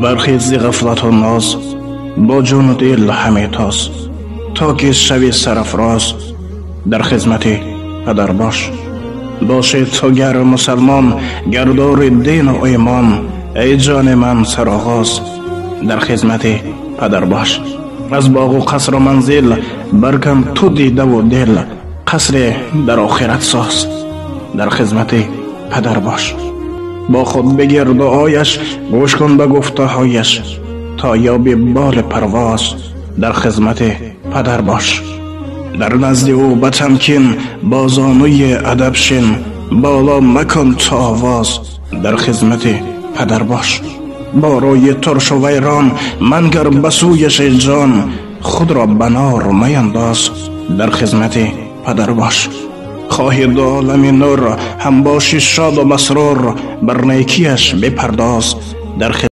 برخیز ز غفلت و ناز، با جون و دل همه تاز، تا که شوی سرافراز در خدمت پدر باش. باشه تو گر مسلمان، گردار دین و ایمان، ای جان من سرآغاز در خدمت پدر باش. از باغ و قصر و منزل برکن تو دیده و دل، قصر در آخرت ساز در خدمت پدر باش. با خود بگیر دعایش، گوش کن به گفته هایش، تا یابی بال پرواز در خدمت پدر باش. در نزد او به تمکین با زانوی ادب شین، بالا مکن تو آواز در خدمت پدر باش. با روی ترش و ویران منگر به سویش جان، خود را به نار مینداز در خدمت پدر باش. خواهی دو عالم نور هم باشی شاد و مسرور، بر نیکیش بپرداز در